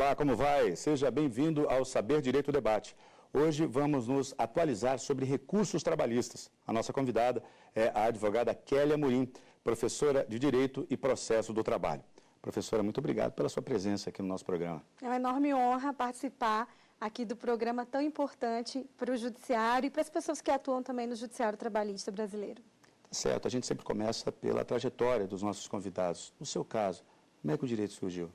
Olá, como vai? Seja bem-vindo ao Saber Direito Debate. Hoje vamos nos atualizar sobre recursos trabalhistas. A nossa convidada é a advogada Kélia Amorim, professora de Direito e Processo do Trabalho. Professora, muito obrigado pela sua presença aqui no nosso programa. É uma enorme honra participar aqui do programa tão importante para o judiciário e para as pessoas que atuam também no judiciário trabalhista brasileiro. Tá certo, a gente sempre começa pela trajetória dos nossos convidados. No seu caso, como é que o direito surgiu?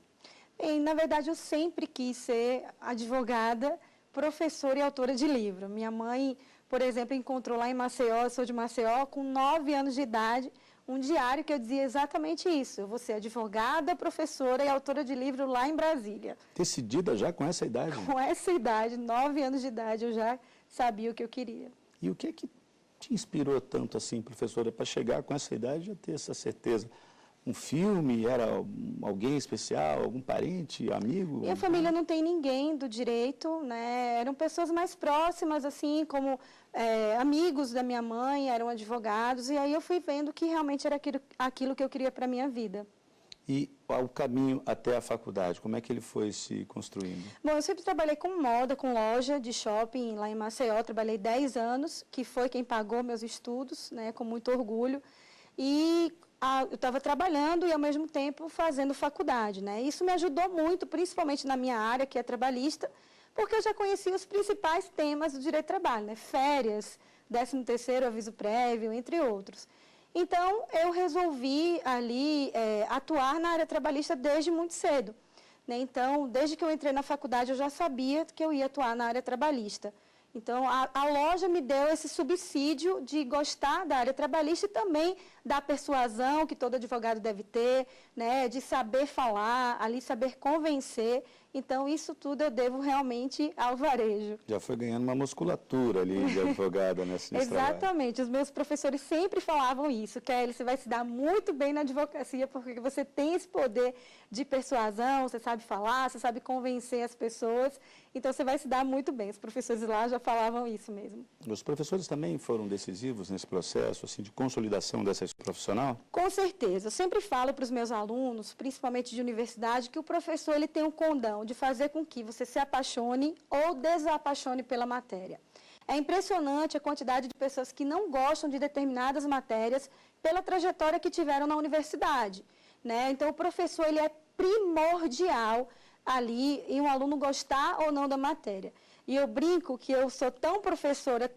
Bem, na verdade, eu sempre quis ser advogada, professora e autora de livro. Minha mãe, por exemplo, encontrou lá em Maceió, eu sou de Maceió, com 9 anos de idade, um diário que eu dizia exatamente isso. Eu vou ser advogada, professora e autora de livro lá em Brasília. Decidida já com essa idade? Com essa idade, 9 anos de idade, eu já sabia o que eu queria. E o que é que te inspirou tanto assim, professora, para chegar com essa idade e já ter essa certeza? Um filme? Era alguém especial? Algum parente, amigo? Minha família não tem ninguém do direito, né? Eram pessoas mais próximas, assim, como amigos da minha mãe, eram advogados, e aí eu fui vendo que realmente era aquilo que eu queria para a minha vida. E o caminho até a faculdade, como é que ele foi se construindo? Bom, eu sempre trabalhei com moda, com loja de shopping lá em Maceió, trabalhei 10 anos, que foi quem pagou meus estudos, né, com muito orgulho, e eu estava trabalhando e, ao mesmo tempo, fazendo faculdade, né? Isso me ajudou muito, principalmente na minha área, que é trabalhista, porque eu já conhecia os principais temas do direito do trabalho, né? Férias, 13º aviso prévio, entre outros. Então, eu resolvi ali atuar na área trabalhista desde muito cedo, né? Então, desde que eu entrei na faculdade, eu já sabia que eu ia atuar na área trabalhista. Então, a loja me deu esse subsídio de gostar da área trabalhista e também da persuasão que todo advogado deve ter, né, de saber falar, ali saber convencer. Então, isso tudo eu devo realmente ao varejo. Já foi ganhando uma musculatura ali de advogada nesse trabalho. Exatamente. Os meus professores sempre falavam isso, Kelly, você vai se dar muito bem na advocacia porque você tem esse poder de persuasão, você sabe falar, você sabe convencer as pessoas, então você vai se dar muito bem. Os professores lá já falavam isso mesmo. Os professores também foram decisivos nesse processo assim, de consolidação dessa profissional? Com certeza. Eu sempre falo para os meus alunos, principalmente de universidade, que o professor ele tem um condão de fazer com que você se apaixone ou desapaixone pela matéria. É impressionante a quantidade de pessoas que não gostam de determinadas matérias pela trajetória que tiveram na universidade, né? Então, o professor ele é primordial ali em um aluno gostar ou não da matéria. E eu brinco que eu sou tão professora,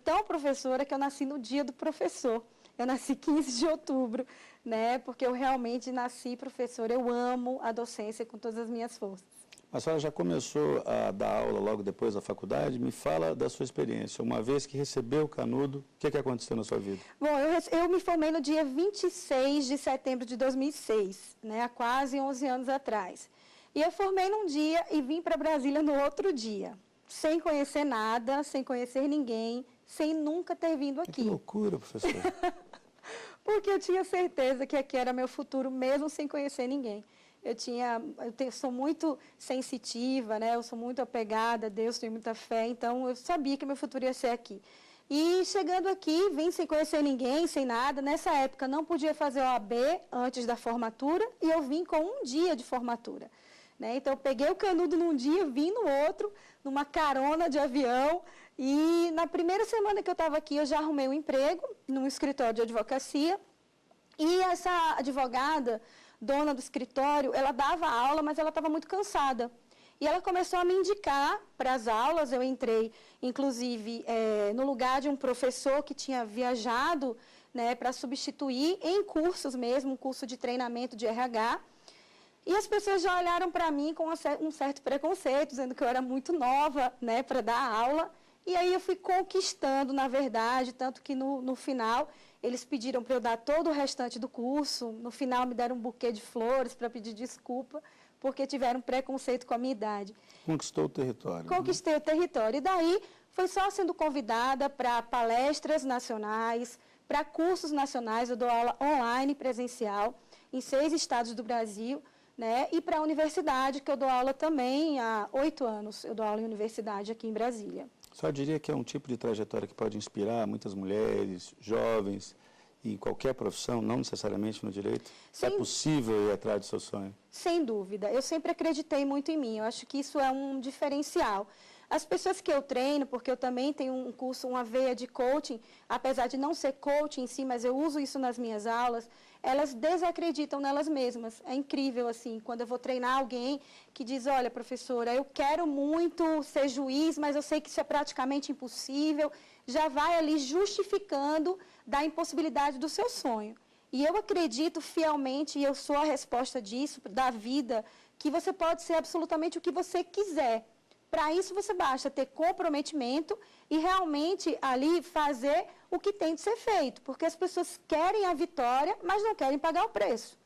que eu nasci no dia do professor. Eu nasci 15 de outubro, né? Porque eu realmente nasci professora, eu amo a docência com todas as minhas forças. A senhora já começou a dar aula logo depois da faculdade? Me fala da sua experiência. Uma vez que recebeu o canudo, o que aconteceu na sua vida? Bom, eu me formei no dia 26 de setembro de 2006, né? Há quase 11 anos atrás. E eu formei num dia e vim para Brasília no outro dia, sem conhecer nada, sem conhecer ninguém, sem nunca ter vindo aqui. Que loucura, professor. Porque eu tinha certeza que aqui era meu futuro, mesmo sem conhecer ninguém. Sou muito sensitiva, né? Eu sou muito apegada a Deus, tenho muita fé, então eu sabia que meu futuro ia ser aqui. E chegando aqui, vim sem conhecer ninguém, sem nada. Nessa época não podia fazer OAB antes da formatura e eu vim com um dia de formatura, né? Então eu peguei o canudo num dia, vim no outro, numa carona de avião. E na primeira semana que eu estava aqui, eu já arrumei um emprego num escritório de advocacia. E essa advogada, dona do escritório, ela dava aula, mas ela estava muito cansada. E ela começou a me indicar para as aulas. Eu entrei, inclusive, no lugar de um professor que tinha viajado, né, para substituir em cursos mesmo, um curso de treinamento de RH. E as pessoas já olharam para mim com um certo preconceito, dizendo que eu era muito nova, né, para dar aula. E aí eu fui conquistando, na verdade, tanto que no final eles pediram para eu dar todo o restante do curso. No final me deram um buquê de flores para pedir desculpa, porque tiveram preconceito com a minha idade. Conquistou o território. Conquistei o território. E daí foi só sendo convidada para palestras nacionais, para cursos nacionais. Eu dou aula online, presencial, em 6 estados do Brasil, né? E para a universidade, que eu dou aula também há 8 anos. Eu dou aula em universidade aqui em Brasília. Só diria que é um tipo de trajetória que pode inspirar muitas mulheres, jovens, em qualquer profissão, não necessariamente no direito? É possível ir atrás do seu sonho? Sem dúvida. Eu sempre acreditei muito em mim. Eu acho que isso é um diferencial. As pessoas que eu treino, porque eu também tenho um curso, uma veia de coaching, apesar de não ser coaching em si, mas eu uso isso nas minhas aulas, elas desacreditam nelas mesmas. É incrível, assim, quando eu vou treinar alguém que diz, olha, professora, eu quero muito ser juiz, mas eu sei que isso é praticamente impossível, já vai ali justificando da impossibilidade do seu sonho. E eu acredito fielmente, e eu sou a resposta disso, da vida, que você pode ser absolutamente o que você quiser. Para isso, você basta ter comprometimento e realmente ali fazer o que tem de ser feito, porque as pessoas querem a vitória, mas não querem pagar o preço.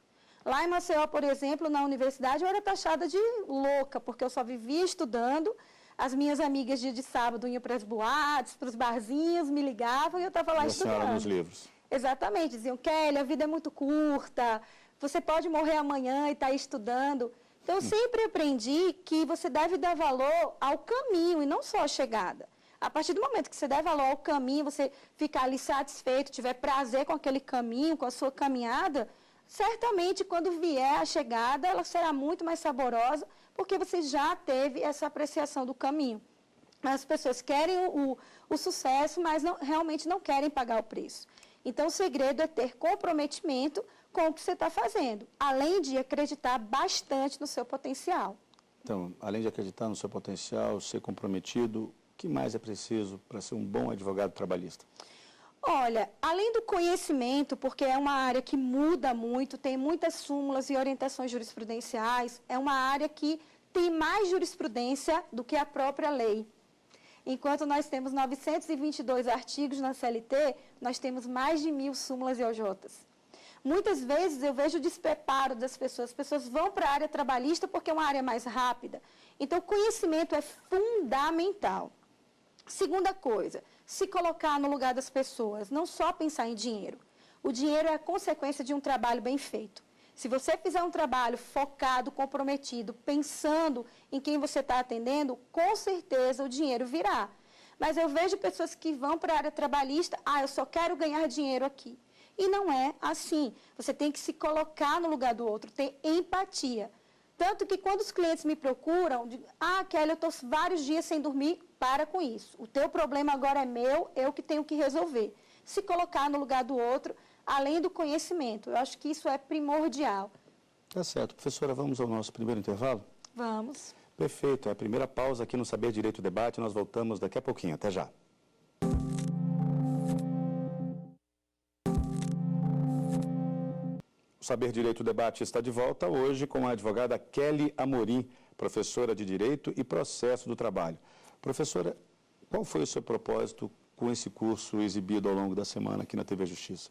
Lá em Maceió, por exemplo, na universidade, eu era taxada de louca, porque eu só vivia estudando. As minhas amigas dia de sábado iam para as boates, para os barzinhos, me ligavam e eu estava lá estudando. Nos livros. Exatamente, diziam, Kelly, a vida é muito curta, você pode morrer amanhã e estar estudando. Então, eu sempre aprendi que você deve dar valor ao caminho e não só à chegada. A partir do momento que você der valor ao caminho, você ficar ali satisfeito, tiver prazer com aquele caminho, com a sua caminhada, certamente, quando vier a chegada, ela será muito mais saborosa, porque você já teve essa apreciação do caminho. As pessoas querem o sucesso, mas realmente não querem pagar o preço. Então, o segredo é ter comprometimento com o que você está fazendo, além de acreditar bastante no seu potencial. Então, além de acreditar no seu potencial, ser comprometido, o que mais é preciso para ser um bom advogado trabalhista? Olha, além do conhecimento, porque é uma área que muda muito, tem muitas súmulas e orientações jurisprudenciais, é uma área que tem mais jurisprudência do que a própria lei. Enquanto nós temos 922 artigos na CLT, nós temos mais de 1000 súmulas e OJs. Muitas vezes eu vejo o despreparo das pessoas. As pessoas vão para a área trabalhista porque é uma área mais rápida. Então, conhecimento é fundamental. Segunda coisa, se colocar no lugar das pessoas, não só pensar em dinheiro. O dinheiro é a consequência de um trabalho bem feito. Se você fizer um trabalho focado, comprometido, pensando em quem você está atendendo, com certeza o dinheiro virá. Mas eu vejo pessoas que vão para a área trabalhista, eu só quero ganhar dinheiro aqui. E não é assim. Você tem que se colocar no lugar do outro, ter empatia. Tanto que quando os clientes me procuram, digo, Kelly, eu estou vários dias sem dormir, para com isso. O teu problema agora é meu, eu que tenho que resolver. Se colocar no lugar do outro, além do conhecimento. Eu acho que isso é primordial. Tá certo. Professora, vamos ao nosso primeiro intervalo? Vamos. Perfeito. É a primeira pausa aqui no Saber Direito Debate. Nós voltamos daqui a pouquinho. Até já. O Saber Direito Debate está de volta hoje com a advogada Kelly Amorim, professora de Direito e Processo do Trabalho. Professora, qual foi o seu propósito com esse curso exibido ao longo da semana aqui na TV Justiça?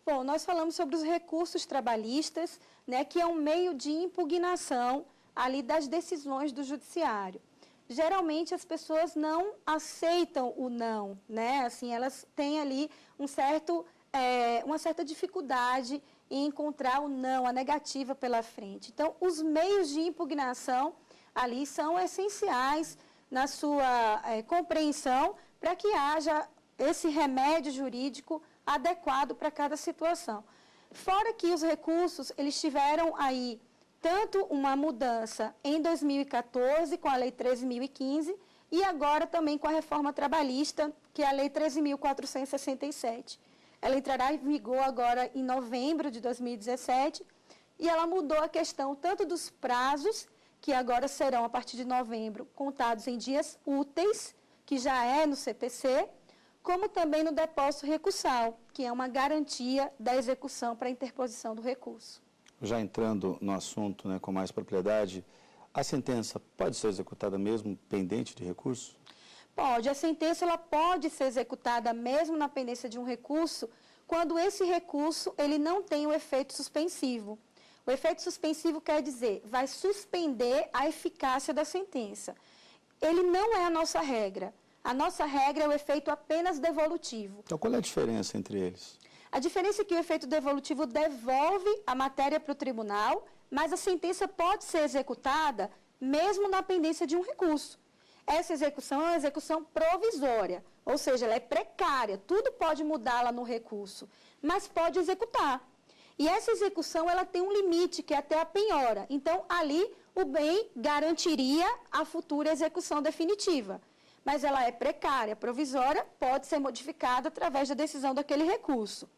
Bom, nós falamos sobre os recursos trabalhistas, né, que é um meio de impugnação ali das decisões do judiciário. Geralmente as pessoas não aceitam o não, né? Assim, elas têm ali uma certa dificuldade em encontrar o não, a negativa pela frente. Então, os meios de impugnação ali são essenciais na sua compreensão para que haja esse remédio jurídico adequado para cada situação. Fora que os recursos, eles tiveram aí tanto uma mudança em 2014 com a Lei 13.015 e agora também com a reforma trabalhista, que é a Lei 13.467. Ela entrará em vigor agora em novembro de 2017 e ela mudou a questão tanto dos prazos, que agora serão, a partir de novembro, contados em dias úteis, que já é no CPC, como também no depósito recursal, que é uma garantia da execução para a interposição do recurso. Já entrando no assunto, né, com mais propriedade, a sentença pode ser executada mesmo pendente de recurso? Pode. A sentença ela pode ser executada mesmo na pendência de um recurso, quando esse recurso ele não tem o efeito suspensivo. O efeito suspensivo quer dizer, vai suspender a eficácia da sentença. Ele não é a nossa regra. A nossa regra é o efeito apenas devolutivo. Então, qual é a diferença entre eles? A diferença é que o efeito devolutivo devolve a matéria para o tribunal, mas a sentença pode ser executada mesmo na pendência de um recurso. Essa execução é uma execução provisória, ou seja, ela é precária, tudo pode mudar lá no recurso, mas pode executar. E essa execução, ela tem um limite, que é até a penhora. Então, ali, o bem garantiria a futura execução definitiva. Mas ela é precária, provisória, pode ser modificada através da decisão daquele recurso.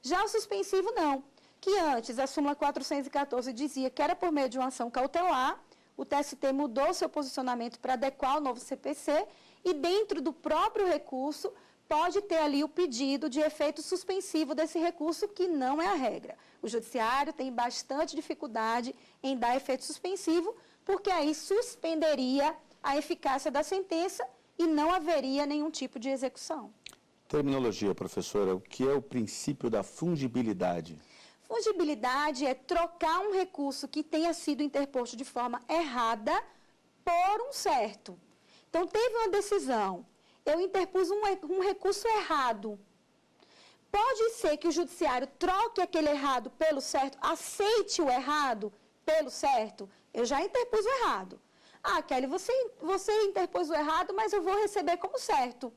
Já o suspensivo, não. Que antes, a súmula 414 dizia que era por meio de uma ação cautelar, o TST mudou seu posicionamento para adequar o novo CPC e, dentro do próprio recurso, pode ter ali o pedido de efeito suspensivo desse recurso, que não é a regra. O judiciário tem bastante dificuldade em dar efeito suspensivo, porque aí suspenderia a eficácia da sentença e não haveria nenhum tipo de execução. Terminologia, professora, o que é o princípio da fungibilidade? Fungibilidade é trocar um recurso que tenha sido interposto de forma errada por um certo. Então, teve uma decisão, eu interpus um recurso errado. Pode ser que o judiciário troque aquele errado pelo certo, aceite o errado pelo certo. Eu já interpus o errado. Ah, Kelly, você interpôs o errado, mas eu vou receber como certo.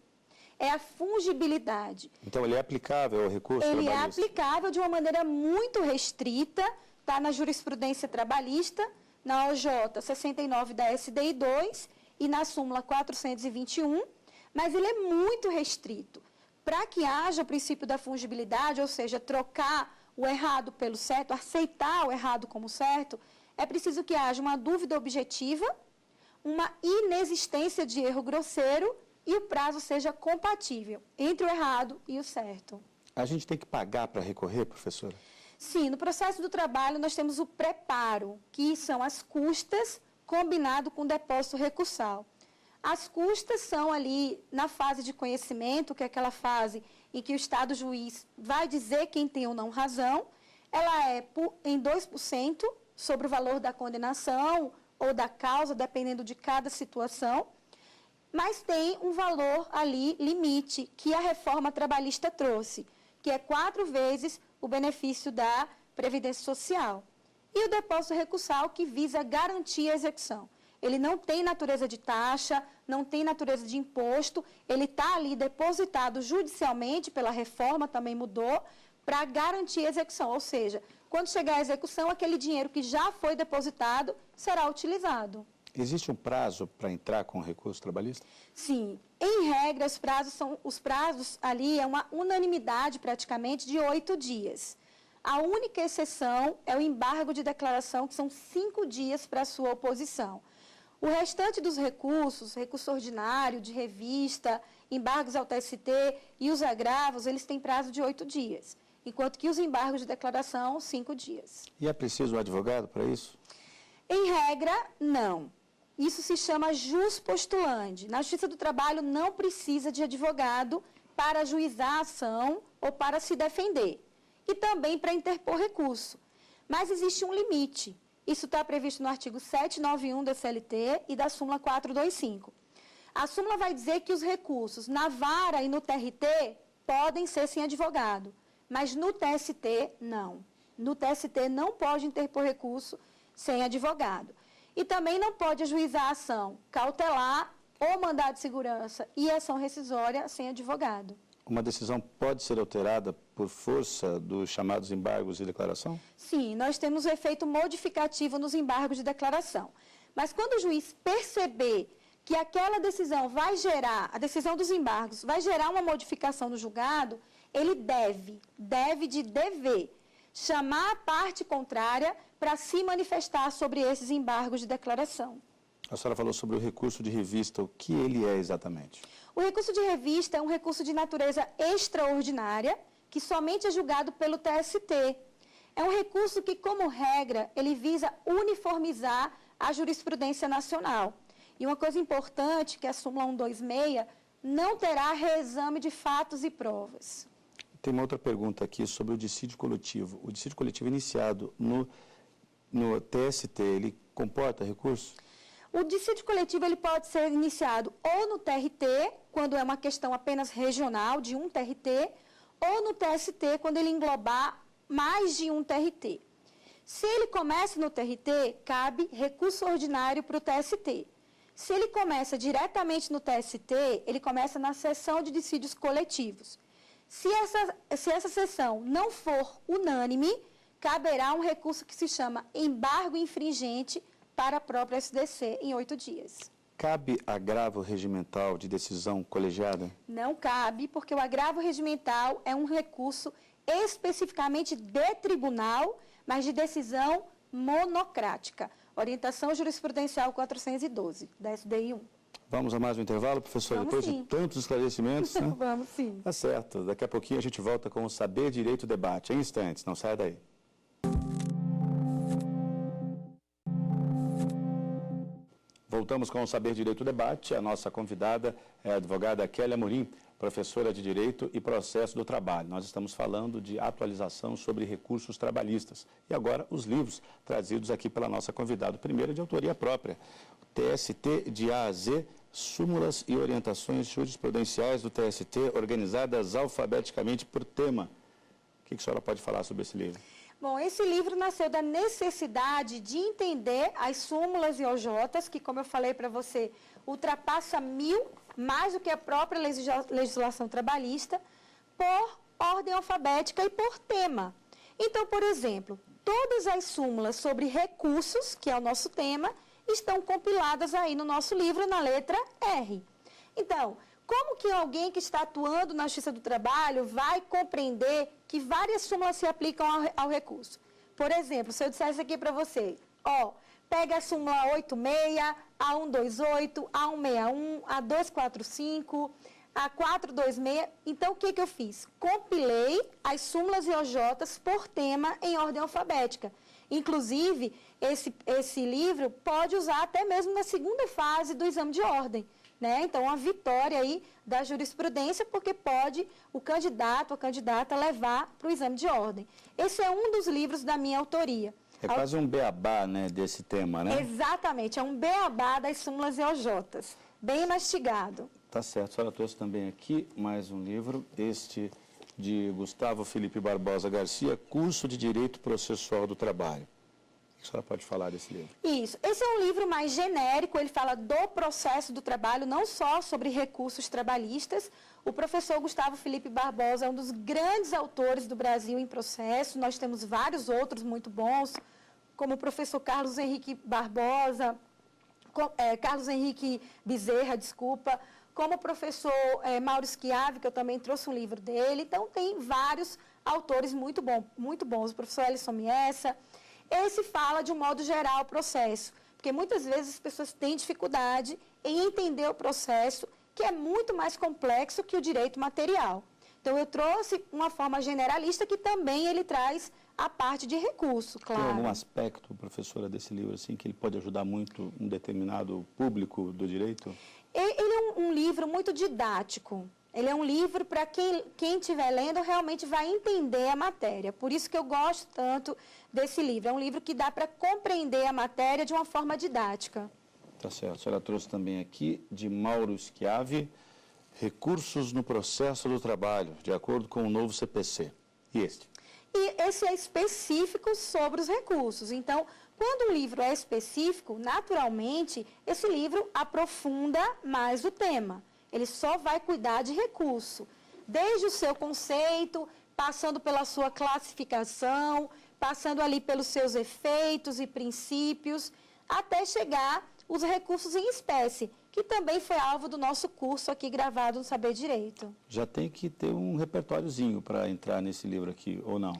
É a fungibilidade. Então, ele é aplicável ao recurso trabalhista? Ele é aplicável de uma maneira muito restrita, está na jurisprudência trabalhista, na OJ 69 da SDI 2 e na súmula 421, mas ele é muito restrito. Para que haja o princípio da fungibilidade, ou seja, trocar o errado pelo certo, aceitar o errado como certo, é preciso que haja uma dúvida objetiva, uma inexistência de erro grosseiro e o prazo seja compatível entre o errado e o certo. A gente tem que pagar para recorrer, professora? Sim, no processo do trabalho nós temos o preparo, que são as custas combinado com o depósito recursal. As custas são ali na fase de conhecimento, que é aquela fase em que o Estado juiz vai dizer quem tem ou não razão. Ela é em 2% sobre o valor da condenação ou da causa, dependendo de cada situação. Mas tem um valor ali, limite, que a reforma trabalhista trouxe, que é 4 vezes o benefício da Previdência Social. E o depósito recursal, que visa garantir a execução. Ele não tem natureza de taxa, não tem natureza de imposto, ele está ali depositado judicialmente, pela reforma também mudou, para garantir a execução. Ou seja, quando chegar à execução, aquele dinheiro que já foi depositado será utilizado. Existe um prazo para entrar com o recurso trabalhista? Sim. Em regra, os prazos ali é uma unanimidade praticamente de 8 dias. A única exceção é o embargo de declaração, que são 5 dias para a sua oposição. O restante dos recursos, recurso ordinário, de revista, embargos ao TST e os agravos, eles têm prazo de 8 dias, enquanto que os embargos de declaração, 5 dias. E é preciso um advogado para isso? Em regra, não. Isso se chama jus postulandi. Na Justiça do Trabalho não precisa de advogado para ajuizar a ação ou para se defender. E também para interpor recurso. Mas existe um limite. Isso está previsto no artigo 791 da CLT e da súmula 425. A súmula vai dizer que os recursos na vara e no TRT podem ser sem advogado, mas no TST, não. No TST não pode interpor recurso sem advogado. E também não pode ajuizar a ação cautelar ou mandado de segurança e ação rescisória sem advogado. Uma decisão pode ser alterada por força dos chamados embargos de declaração? Sim, nós temos o efeito modificativo nos embargos de declaração. Mas quando o juiz perceber que aquela decisão vai gerar, a decisão dos embargos, vai gerar uma modificação no julgado, ele deve chamar a parte contrária para se manifestar sobre esses embargos de declaração. A senhora falou sobre o recurso de revista, o que ele é exatamente? O recurso de revista é um recurso de natureza extraordinária, que somente é julgado pelo TST. É um recurso que, como regra, ele visa uniformizar a jurisprudência nacional. E uma coisa importante, que a súmula 126 não terá reexame de fatos e provas. Tem uma outra pergunta aqui sobre o dissídio coletivo. O dissídio coletivo iniciado no TST, ele comporta recurso? O dissídio coletivo ele pode ser iniciado ou no TRT, quando é uma questão apenas regional, de um TRT, ou no TST, quando ele englobar mais de um TRT. Se ele começa no TRT, cabe recurso ordinário para o TST. Se ele começa diretamente no TST, ele começa na sessão de dissídios coletivos. Se essa sessão não for unânime, caberá um recurso que se chama embargo infringente para a própria SDC em 8 dias. Cabe agravo regimental de decisão colegiada? Não cabe, porque o agravo regimental é um recurso especificamente de tribunal, mas de decisão monocrática. Orientação jurisprudencial 412, da SDI 1. Vamos a mais um intervalo, professor? Vamos Depois sim. de tantos esclarecimentos, né? Vamos sim. Tá certo. Daqui a pouquinho a gente volta com o Saber Direito Debate. Em instantes, não saia daí. Voltamos com o Saber Direito Debate. A nossa convidada é a advogada Kélia Amorim, professora de Direito e Processo do Trabalho. Nós estamos falando de atualização sobre recursos trabalhistas. E agora os livros trazidos aqui pela nossa convidada. O primeiro é de autoria própria, o TST de A a Z, súmulas e orientações jurisprudenciais do TST, organizadas alfabeticamente por tema. O que a senhora pode falar sobre esse livro? Bom, esse livro nasceu da necessidade de entender as súmulas e OJs, que, como eu falei para você, ultrapassa 1000, mais do que a própria legislação trabalhista, por ordem alfabética e por tema. Então, por exemplo, todas as súmulas sobre recursos, que é o nosso tema, estão compiladas aí no nosso livro na letra R. Então, como que alguém que está atuando na Justiça do Trabalho vai compreender que várias súmulas se aplicam ao recurso? Por exemplo, se eu dissesse aqui para você, pega a súmula 86, a 128, a 161, a 245, a 426. Então, o que eu fiz? Compilei as súmulas e OJs por tema em ordem alfabética. Inclusive, esse livro pode usar até mesmo na segunda fase do exame de ordem. Né? Então, uma vitória aí da jurisprudência, porque pode o candidato ou a candidata levar para o exame de ordem. Esse é um dos livros da minha autoria. É quase um beabá, né, desse tema, né? Exatamente, é um beabá das súmulas e OJs, bem mastigado. Tá certo, a senhora trouxe também aqui mais um livro, este de Gustavo Felipe Barbosa Garcia, Curso de Direito Processual do Trabalho. O que a senhora pode falar desse livro? Isso. Esse é um livro mais genérico, ele fala do processo do trabalho, não só sobre recursos trabalhistas. O professor Gustavo Felipe Barbosa é um dos grandes autores do Brasil em processo. Nós temos vários outros muito bons, como o professor Carlos Henrique Bezerra, como o professor Mauro Schiavi, que eu também trouxe um livro dele. Então, tem vários autores muito bons. O professor Ellison Miessa. Esse fala, de um modo geral, o processo, porque muitas vezes as pessoas têm dificuldade em entender o processo, que é muito mais complexo que o direito material. Então, eu trouxe uma forma generalista que também ele traz a parte de recurso, claro. Tem algum aspecto, professora, desse livro, assim, que ele pode ajudar muito um determinado público do direito? Ele é um livro muito didático. Ele é um livro para quem estiver lendo realmente vai entender a matéria. Por isso que eu gosto tanto desse livro. É um livro que dá para compreender a matéria de uma forma didática. Tá certo. A senhora trouxe também aqui, de Mauro Schiavi, Recursos no Processo do Trabalho, de acordo com o novo CPC. E este? E esse é específico sobre os recursos. Então, quando um livro é específico, naturalmente, esse livro aprofunda mais o tema. Ele só vai cuidar de recurso, desde o seu conceito, passando pela sua classificação, passando ali pelos seus efeitos e princípios, até chegar os recursos em espécie, que também foi alvo do nosso curso aqui gravado no Saber Direito. Já tem que ter um repertóriozinho para entrar nesse livro aqui, ou não?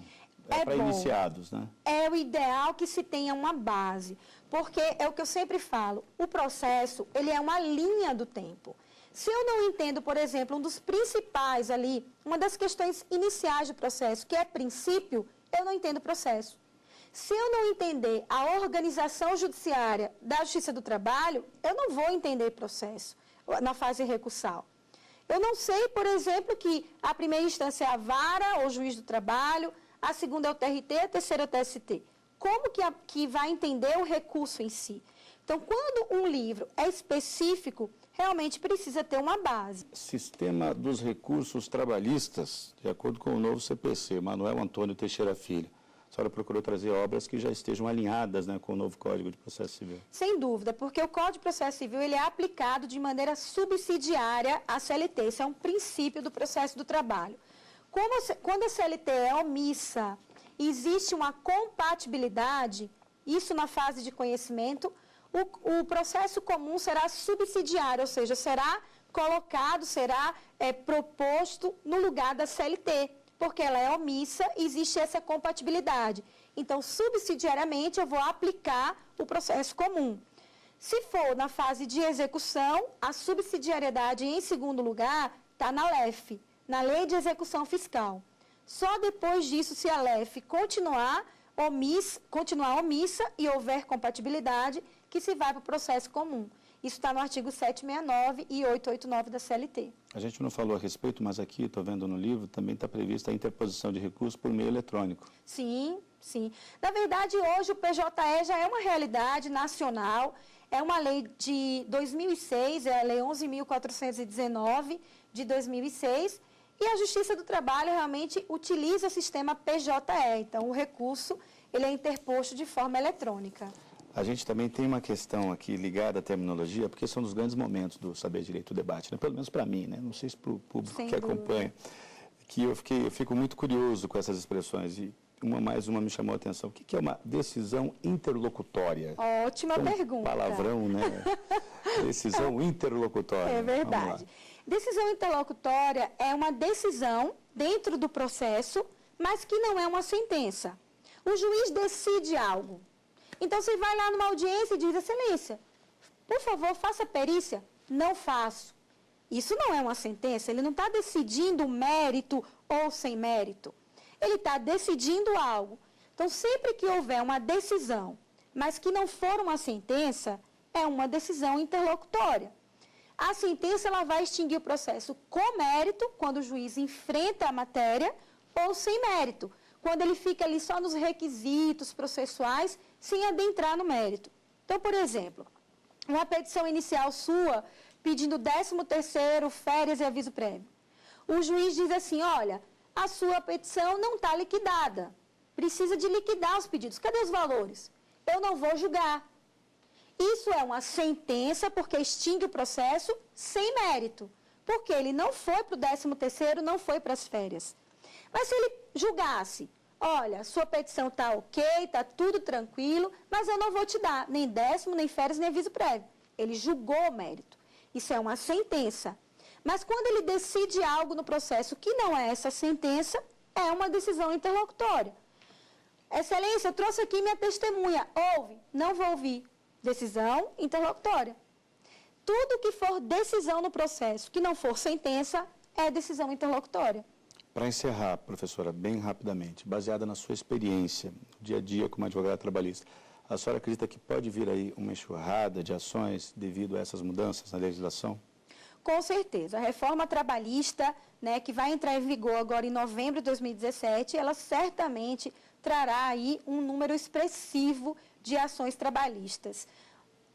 É para iniciados, né? É o ideal que se tenha uma base, porque é o que eu sempre falo, o processo, ele é uma linha do tempo. Se eu não entendo, por exemplo, um dos principais ali, uma das questões iniciais do processo, que é princípio, eu não entendo o processo. Se eu não entender a organização judiciária da Justiça do Trabalho, eu não vou entender processo na fase recursal. Eu não sei, por exemplo, que a primeira instância é a vara ou juiz do trabalho, a segunda é o TRT, a terceira é o TST. Como que vai entender o recurso em si? Então, quando um livro é específico, realmente precisa ter uma base. Sistema dos recursos trabalhistas, de acordo com o novo CPC, Manuel Antônio Teixeira Filho. a senhora procurou trazer obras que já estejam alinhadas, né, com o novo Código de Processo Civil. Sem dúvida, porque o Código de Processo Civil ele é aplicado de maneira subsidiária à CLT. Isso é um princípio do processo do trabalho. Quando a CLT é omissa, existe uma compatibilidade, isso na fase de conhecimento, o processo comum será subsidiário, ou seja, será colocado, será proposto no lugar da CLT, porque ela é omissa e existe essa compatibilidade. Então, subsidiariamente, eu vou aplicar o processo comum. Se for na fase de execução, a subsidiariedade, em segundo lugar, está na LEF, na Lei de Execução Fiscal. Só depois disso, se a LEF continuar omissa e houver compatibilidade, que se vai para o processo comum. Isso está no artigo 769 e 889 da CLT. A gente não falou a respeito, mas aqui, estou vendo no livro, também está prevista a interposição de recurso por meio eletrônico. Sim, sim. Na verdade, hoje o PJE já é uma realidade nacional, é uma lei de 2006, é a Lei 11.419 de 2006, e a Justiça do Trabalho realmente utiliza o sistema PJE. Então, o recurso ele é interposto de forma eletrônica. A gente também tem uma questão aqui ligada à terminologia, porque são dos grandes momentos do Saber Direito Debate, né? Pelo menos para mim, né? Não sei se para o público Sem que dúvida. acompanha, que eu fico muito curioso com essas expressões, e mais uma me chamou a atenção. O que é uma decisão interlocutória? Ótima pergunta. Palavrão, né? Decisão interlocutória. É verdade. Decisão interlocutória é uma decisão dentro do processo, mas que não é uma sentença. O juiz decide algo. Então, você vai lá numa audiência e diz, excelência, por favor, faça perícia. Não faço. Isso não é uma sentença, ele não está decidindo mérito ou sem mérito. Ele está decidindo algo. Então, sempre que houver uma decisão, mas que não for uma sentença, é uma decisão interlocutória. A sentença ela vai extinguir o processo com mérito, quando o juiz enfrenta a matéria, ou sem mérito, quando ele fica ali só nos requisitos processuais, sem adentrar no mérito. Então, por exemplo, uma petição inicial sua, pedindo 13º, férias e aviso prévio. O juiz diz assim, olha, a sua petição não está liquidada, precisa de liquidar os pedidos. Cadê os valores? Eu não vou julgar. Isso é uma sentença porque extingue o processo sem mérito, porque ele não foi para o 13º, não foi para as férias. Mas se ele julgasse, olha, sua petição está ok, está tudo tranquilo, mas eu não vou te dar nem 10º, nem férias, nem aviso prévio. Ele julgou o mérito. Isso é uma sentença. Mas quando ele decide algo no processo que não é essa sentença, é uma decisão interlocutória. Excelência, eu trouxe aqui minha testemunha. Ouve? Não vou ouvir. Decisão interlocutória. Tudo que for decisão no processo, que não for sentença, é decisão interlocutória. Para encerrar, professora, bem rapidamente, baseada na sua experiência, dia a dia como advogada trabalhista, a senhora acredita que pode vir aí uma enxurrada de ações devido a essas mudanças na legislação? Com certeza. A reforma trabalhista, né, que vai entrar em vigor agora em novembro de 2017, ela certamente trará aí um número expressivo de ações trabalhistas.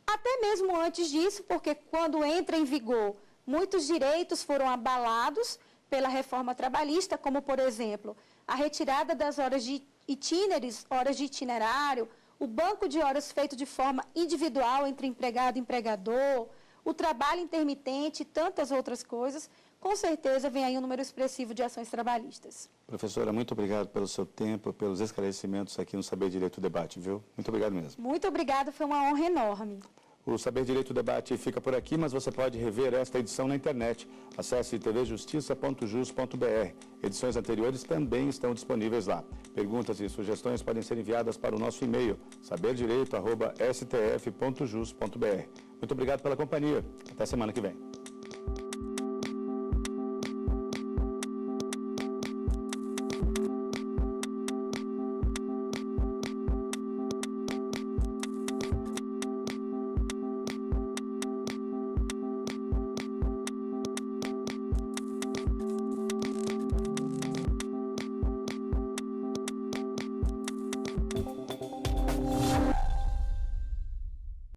Até mesmo antes disso, porque quando entra em vigor, muitos direitos foram abalados pela reforma trabalhista, como, por exemplo, a retirada das horas de itineres, horas de itinerário, o banco de horas feito de forma individual entre empregado e empregador, o trabalho intermitente e tantas outras coisas. Com certeza vem aí um número expressivo de ações trabalhistas. Professora, muito obrigado pelo seu tempo, pelos esclarecimentos aqui no Saber Direito Debate, viu? Muito obrigado mesmo. Muito obrigada, foi uma honra enorme. O Saber Direito Debate fica por aqui, mas você pode rever esta edição na internet. Acesse tvjustiça.jus.br. Edições anteriores também estão disponíveis lá. Perguntas e sugestões podem ser enviadas para o nosso e-mail, saberdireito@stf.jus.br. Muito obrigado pela companhia. Até semana que vem.